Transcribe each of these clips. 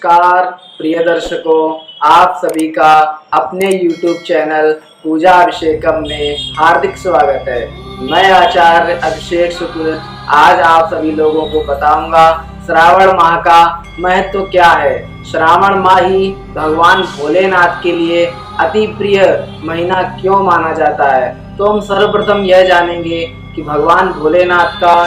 नमस्कार प्रिय दर्शकों, आप सभी का अपने YouTube चैनल पूजा अभिषेकम में हार्दिक स्वागत है। मैं आचार्य अभिषेक शुक्ल आज आप सभी लोगों को बताऊंगा श्रावण माह का महत्व क्या है। श्रावण माह ही भगवान भोलेनाथ के लिए अति प्रिय महीना क्यों माना जाता है। तो हम सर्वप्रथम यह जानेंगे कि भगवान भोलेनाथ का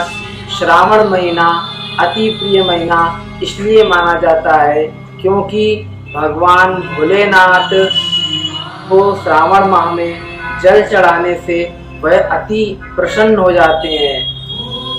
श्रावण महीना अति प्रिय महीना इसलिए माना जाता है क्योंकि भगवान भोलेनाथ को श्रावण माह में जल चढ़ाने से वह अति प्रसन्न हो जाते हैं।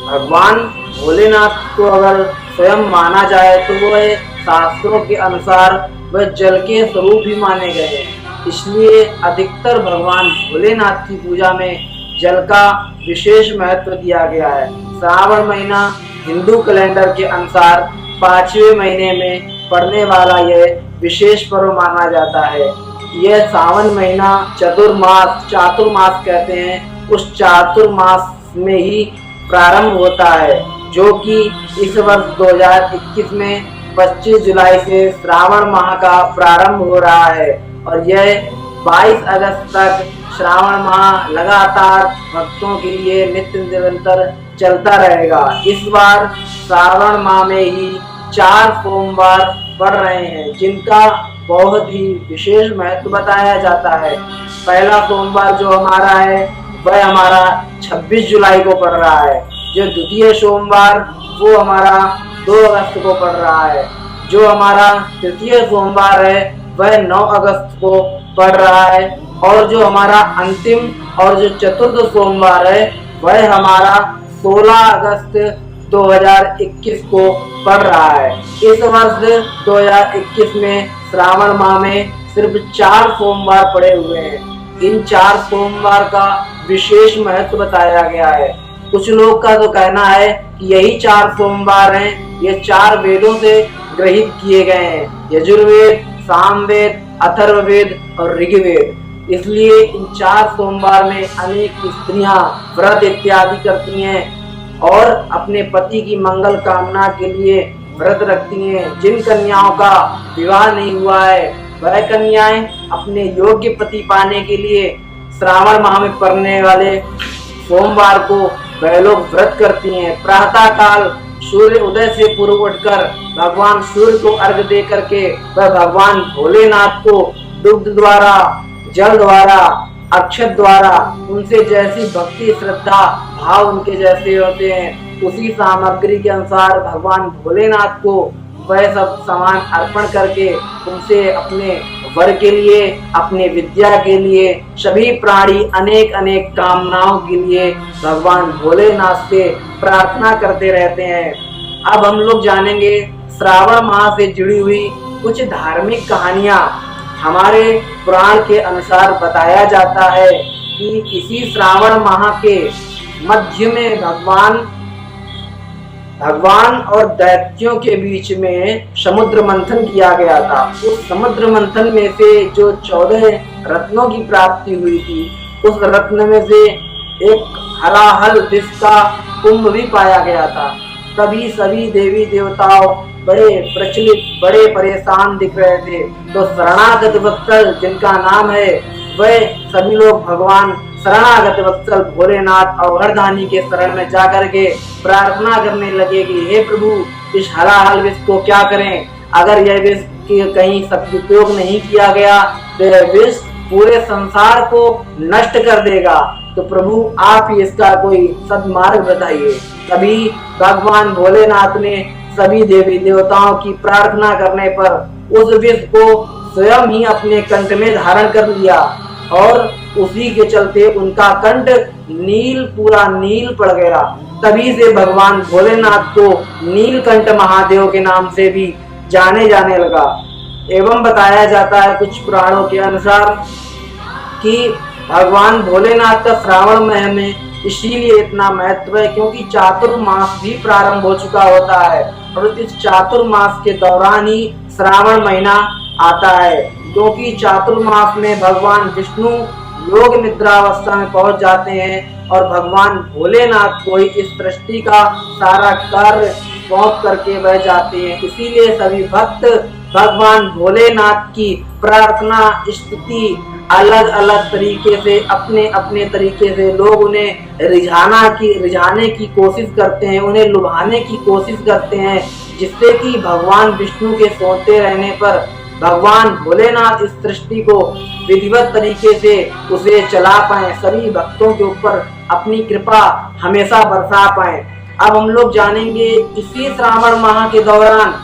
भगवान भोलेनाथ को अगर स्वयं माना जाए तो वह शास्त्रों के अनुसार वह जल के स्वरूप ही माने गए हैं। इसलिए अधिकतर भगवान भोलेनाथ की पूजा में जल का विशेष महत्व दिया गया है। श्रावण महीना हिंदू कैलेंडर के अनुसार 5वें महीने में पड़ने वाला यह विशेष पर्व माना जाता है। यह सावन महीना चातुर्मास कहते हैं, उस चातुर्मास में ही प्रारंभ होता है, जो कि इस वर्ष 2021 में 25 जुलाई से श्रावण माह का प्रारंभ हो रहा है और यह 22 अगस्त तक श्रावण माह लगातार भक्तों के लिए नित्य निरंतर चलता रहेगा। इस बार श्रावण माह में ही 4 सोमवार पड़ रहे हैं, जिनका बहुत ही विशेष महत्व बताया जाता है। पहला सोमवार जो हमारा है वह हमारा 26 जुलाई को पड़ रहा है। जो द्वितीय सोमवार वो हमारा 2 अगस्त को पड़ रहा है। जो हमारा तृतीय सोमवार है वह 9 अगस्त को पड़ रहा है और जो हमारा अंतिम और जो चतुर्थ सोमवार है वह हमारा 16 अगस्त 2021 को पड़ रहा है। इस वर्ष 2021 में श्रावण माह में सिर्फ 4 सोमवार पड़े हुए हैं। इन 4 सोमवार का विशेष महत्व बताया गया है। कुछ लोग का तो कहना है कि यही 4 सोमवार हैं, ये 4 वेदों से ग्रहित किए गए हैं, यजुर्वेद, सामवेद, अथर्ववेद और ऋग्वेद। इसलिए इन 4 सोमवार में अनेक स्त्रियां व्रत इत्यादि करती हैं और अपने पति की मंगल कामना के लिए व्रत रखती हैं। जिन कन्याओं का विवाह नहीं हुआ है वह कन्याएं अपने योग्य पति पाने के लिए श्रावण माह में पड़ने वाले सोमवार को वह लोग व्रत करती हैं। प्रातः काल सूर्य उदय से पूर्व उठकर भगवान सूर्य को अर्घ दे करके वह भगवान भोलेनाथ को दुग्ध द्वारा, जल द्वारा, अक्षत द्वारा, उनसे जैसी भक्ति श्रद्धा भाव उनके जैसे होते हैं उसी सामग्री के अनुसार भगवान भोलेनाथ को वह सब सामान अर्पण करके उनसे अपने वर के लिए, अपने विद्या के लिए, सभी प्राणी अनेक अनेक कामनाओं के लिए भगवान भोलेनाथ से प्रार्थना करते रहते हैं। अब हम लोग जानेंगे श्रावण माह से जुड़ी हुई कुछ धार्मिक कहानियां। हमारे पुराण के अनुसार बताया जाता है कि इसी श्रावण माह के मध्य में भगवान और दैत्यों के बीच में समुद्र मंथन किया गया था। उस समुद्र मंथन में से जो 14 रत्नों की प्राप्ति हुई थी, उस रत्न में से एक हलाहल विष का कुंभ भी पाया गया था। तभी सभी देवी देवताओं बड़े प्रचलित, बड़े परेशान दिख रहे थे। तो शरणागत वत्सल जिनका नाम है वह सभी लोग भगवान शरणागत वत्सल भोलेनाथ अवघड़दानी के शरण में जाकर के प्रार्थना करने लगे कि हे प्रभु, इस हलाहल विष को क्या करें। अगर यह विष कहीं सदुपयोग नहीं किया गया तो यह विष पूरे संसार को नष्ट कर देगा। तो प्रभु आप ही इसका कोई सद्मार्ग बताइए। तभी भगवान भोलेनाथ ने सभी देवी देवताओं की प्रार्थना करने पर उस विष को स्वयं ही अपने कंठ में धारण कर लिया और उसी के चलते उनका कंठ पूरा नील पड़ गया। तभी से भगवान भोलेनाथ को नीलकंठ महादेव के नाम से भी जाने जाने लगा। एवं बताया जाता है कुछ पुराणों के अनुसार कि भगवान भोलेनाथ का श्रावण माह में इसीलिए इतना महत्व है क्योंकि चातुर्मास भी प्रारंभ हो चुका होता है और इस चातुर्मास के दौरान ही श्रावण महीना आता है। क्योंकि चातुर्मास में भगवान विष्णु योग निद्रावस्था में पहुंच जाते हैं और भगवान भोलेनाथ को इस सृष्टि का सारा कार्य सौंप करके वह जाते हैं। इसीलिए सभी भक्त भगवान भोलेनाथ की प्रार्थना स्तुति अलग अलग तरीके से अपने अपने तरीके से लोग उन्हें रिझाने की कोशिश करते हैं, उन्हें लुभाने की कोशिश करते हैं, जिससे कि भगवान विष्णु के सोते रहने पर भगवान भोलेनाथ इस सृष्टि को विधिवत तरीके से उसे चला पाए, सभी भक्तों के ऊपर अपनी कृपा हमेशा बरसा पाए। अब हम लोग जानेंगे इसी श्रावण माह के दौरान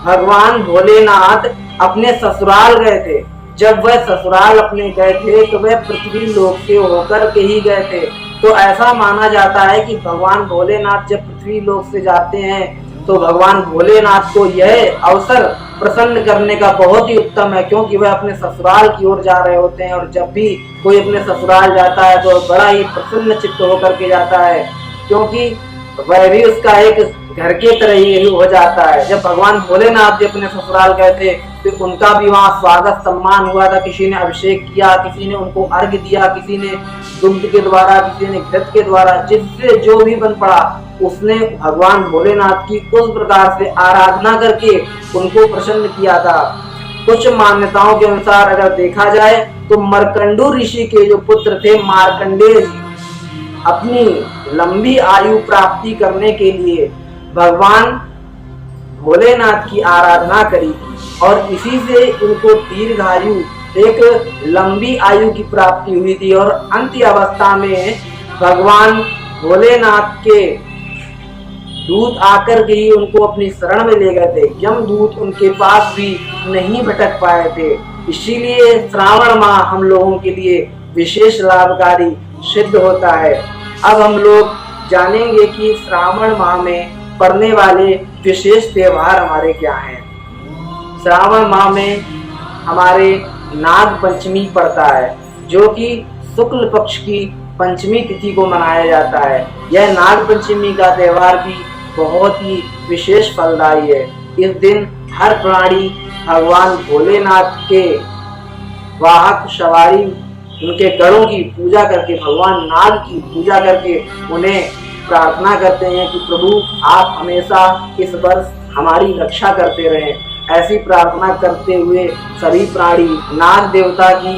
भगवान भोलेनाथ अपने ससुराल गए थे। जब वह ससुराल अपने गए थे तो वह पृथ्वी लोक से होकर के ही गए थे। तो ऐसा माना जाता है कि भगवान भोलेनाथ जब पृथ्वी लोक से जाते हैं तो भगवान भोलेनाथ को यह अवसर प्रसन्न करने का बहुत ही उत्तम है, क्योंकि वह अपने ससुराल की ओर जा रहे होते हैं। और जब भी कोई अपने ससुराल जाता है तो बड़ा ही प्रसन्न चित्त होकर के जाता है, क्योंकि वह भी उसका एक घर के तरह ही हो जाता है। जब भगवान भोलेनाथ जी अपने ससुराल गए थे तो उनका भी वहाँ स्वागत सम्मान हुआ था। किसी ने अभिषेक किया, किसी ने उनको अर्घ्य दिया, किसी ने दुग्ध के द्वारा, किसी ने घृत के द्वारा, जिससे जो भी बन पड़ा उसने भगवान भोलेनाथ की उस प्रकार से आराधना करके उनको प्रसन्न किया था। कुछ मान्यताओं के अनुसार अगर देखा जाए तो मरकंडू ऋषि के जो पुत्र थे मार्कंडेय जी, अपनी लंबी आयु प्राप्ति करने के लिए भगवान भोलेनाथ की आराधना करी और इसी से उनको दीर्घायु, एक लंबी आयु की प्राप्ति हुई थी। और अंत्य अवस्था में भगवान भोलेनाथ के दूत आकर के ही उनको अपनी शरण में ले गए थे। यमदूत उनके पास भी नहीं भटक पाए थे। इसीलिए श्रावण माह हम लोगों के लिए विशेष लाभकारी सिद्ध होता है। अब हम लोग जानेंगे कि श्रावण माह में पड़ने वाले विशेष त्योहार हमारे क्या हैं। श्रावण माह में हमारे नाग पंचमी पड़ता है, जो कि शुक्ल पक्ष की पंचमी तिथि को मनाया जाता है। यह नाग पंचमी का त्योहार भी बहुत ही विशेष फलदायी है। इस दिन हर प्राणी भगवान भोलेनाथ के वाहक सवारी, उनके गणों की पूजा करके, भगवान नाग की पूजा करके उन्हें प्रार्थना करते हैं कि प्रभु आप हमेशा इस वर्ष हमारी रक्षा करते रहें। ऐसी प्रार्थना करते हुए सभी प्राणी नाग देवता की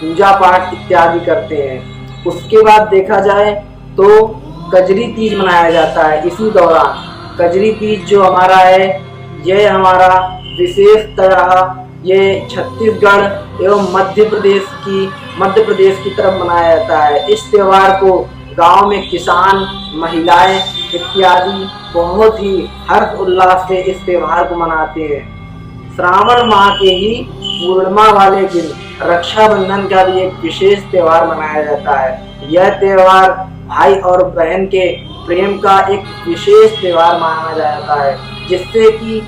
पूजा पाठ इत्यादि करते हैं। उसके बाद देखा जाए तो कजरी तीज मनाया जाता है। इसी दौरान कजरी तीज जो हमारा है, यह हमारा विशेषतः ये छत्तीसगढ़ एवं मध्य प्रदेश की तरफ मनाया जाता है। इस त्योहार को गांव में किसान, महिलाएं इत्यादि बहुत ही हर्ष उल्लास से इस त्योहार को मनाते हैं। श्रावण माह के ही पूर्णिमा वाले दिन रक्षाबंधन का भी एक विशेष त्योहार मनाया जाता है। यह त्योहार भाई और बहन के प्रेम का एक विशेष त्योहार माना जाता है, जिससे कि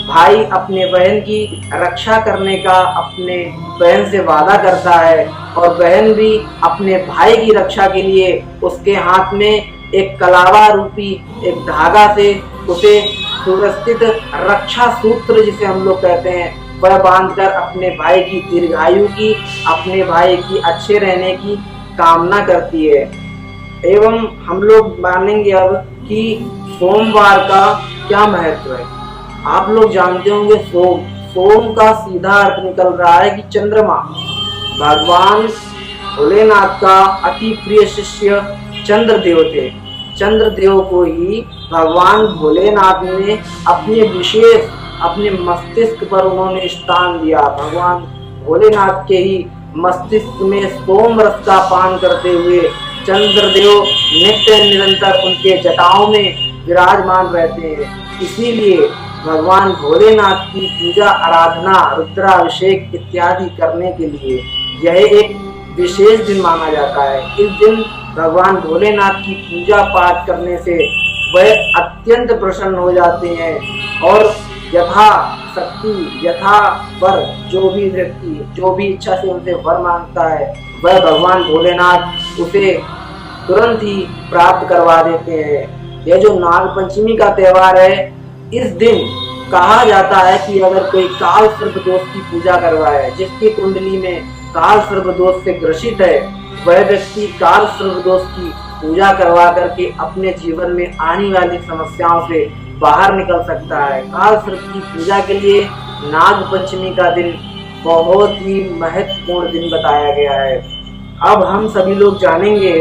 भाई अपने बहन की रक्षा करने का अपने बहन से वादा करता है और बहन भी अपने भाई की रक्षा के लिए उसके हाथ में एक कलावा रूपी एक धागा से उसे सुरक्षित रक्षा सूत्र जिसे हम लोग कहते हैं वह बांधकर अपने भाई की दीर्घायु की, अपने भाई की अच्छे रहने की कामना करती है। एवं हम लोग मानेंगे अब कि सोमवार का क्या महत्व है। आप लोग जानते होंगे सोम का सीधा अर्थ निकल रहा है कि चंद्रमा। भगवान भोलेनाथ का अति प्रिय शिष्य चंद्रदेव थे। चंद्रदेव को ही भगवान भोलेनाथ ने अपने मस्तिष्क पर उन्होंने स्थान दिया। भगवान भोलेनाथ के ही मस्तिष्क में सोम रस का पान करते हुए चंद्रदेव नित्य निरंतर उनके जटाओं में विराजमान रहते हैं। इसीलिए भगवान भोलेनाथ की पूजा, आराधना, रुद्राभिषेक इत्यादि करने के लिए यह एक विशेष दिन माना जाता है। इस दिन भगवान भोलेनाथ की पूजा पाठ करने से वह अत्यंत प्रसन्न हो जाते हैं और यथा शक्ति, यथा वर, जो भी व्यक्ति जो भी इच्छा से उनसे वर मांगता है वह भगवान भोलेनाथ उसे तुरंत ही प्राप्त करवा देते हैं। यह जो नाग पंचमी का त्योहार है, इस दिन कहा जाता है कि अगर कोई काल सर्प दोष की पूजा करवाए, जिसकी कुंडली में काल सर्प दोष से ग्रसित है, वह व्यक्ति काल सर्प दोष की पूजा करवा करके अपने जीवन में आने वाली समस्याओं से बाहर निकल सकता है। काल सर्प की पूजा के लिए नाग पंचमी का दिन बहुत ही महत्वपूर्ण दिन बताया गया है। अब हम सभी लोग जानेंगे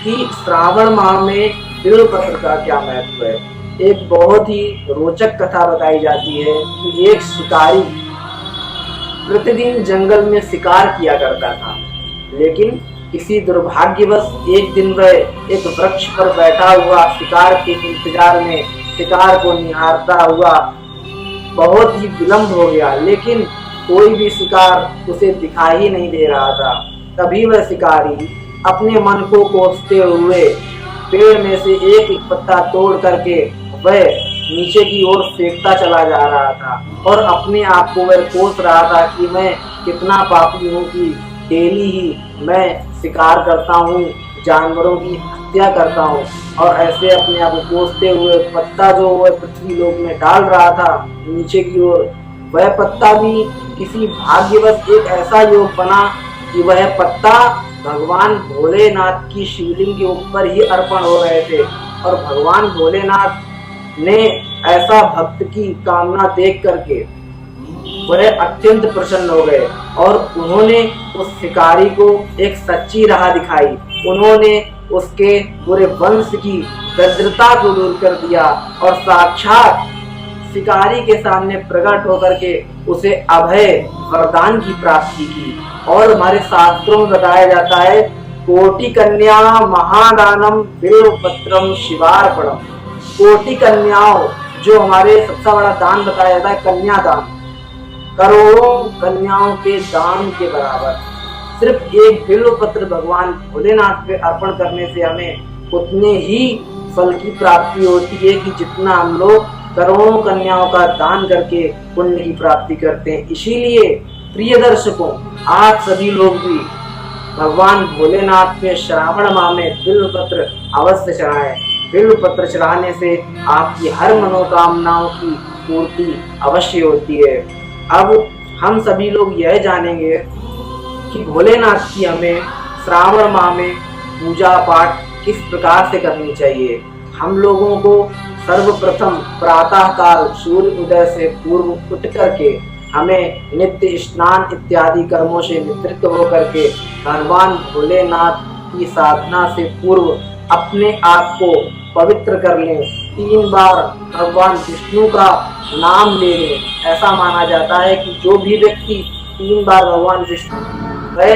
कि श्रावण माह में बिल्वपत्र का क्या महत्व है। एक बहुत ही रोचक कथा बताई जाती है कि एक शिकारी प्रतिदिन जंगल में शिकार किया करता था, लेकिन किसी दुर्भाग्यवश एक दिन वह एक वृक्ष पर बैठा हुआ शिकार के इंतजार में शिकार को निहारता हुआ बहुत ही विलंब हो गया, लेकिन कोई भी शिकार उसे दिखाई ही नहीं दे रहा था। तभी वह शिकारी अपने मन को कोसते हुए पेड़ में से एक एक पत्ता तोड़ करके वह नीचे की ओर फेंकता चला जा रहा था और अपने आप को वह कोस रहा था कि मैं कितना पापी हूँ कि डेली ही मैं शिकार करता हूँ, जानवरों की हत्या करता हूँ। और ऐसे अपने आप को कोसते हुए पत्ता जो वह पृथ्वी लोक में डाल रहा था नीचे की ओर, वह पत्ता भी किसी भाग्यवश एक ऐसा योग बना कि वह पत्ता भगवान भोलेनाथ की शिवलिंग के ऊपर ही अर्पण हो रहे थे। और भगवान भोलेनाथ ने ऐसा भक्त की कामना देख करके वह अत्यंत प्रसन्न हो गए और उन्होंने उस शिकारी को एक सच्ची राह दिखाई। उन्होंने उसके पूरे वंश की दरिद्रता को दूर कर दिया और साक्षात शिकारी के सामने प्रकट होकर के उसे अभय वरदान की प्राप्ति की। और हमारे शास्त्रों में बताया जाता है, कोटि कन्या महादानम बिल्वपत्रम शिवार्पणम। कोटि कन्याओं, जो हमारे सबसे बड़ा दान बताया जाता है कन्यादान, करोड़ों कन्याओं के दान के बराबर। सिर्फ एक बिल्वपत्र भगवान भोलेनाथ पे अर्पण करने से हमें उतने ही फल की प्राप्ति होती है कि जितना हम लोग करोड़ों कन्याओं का दान करके पुण्य की प्राप्ति करते हैं। इसीलिए प्रिय दर्शकों, आज सभी लोग भी भगवान भोलेनाथ पे श्रावण माह में बिल्वपत्र अवश्य चढ़ाएं। बिल्वपत्र चढ़ाने से आपकी हर मनोकामनाओं की पूर्ति अवश्य होती है। अब हम सभी लोग यह जानेंगे कि भोलेनाथ की हमें श्रावण माह में पूजा पाठ किस प्रकार से करनी चाहिए। हम लोगों को सर्वप्रथम प्रातः काल सूर्य उदय से पूर्व उठ करके हमें नित्य स्नान इत्यादि कर्मों से निवृत्त होकर के भगवान भोलेनाथ की साधना से पूर्व अपने आप को पवित्र कर लें। 3 बार भगवान विष्णु का नाम ले लें। ऐसा माना जाता है कि जो भी व्यक्ति 3 बार भगवान विष्णु वह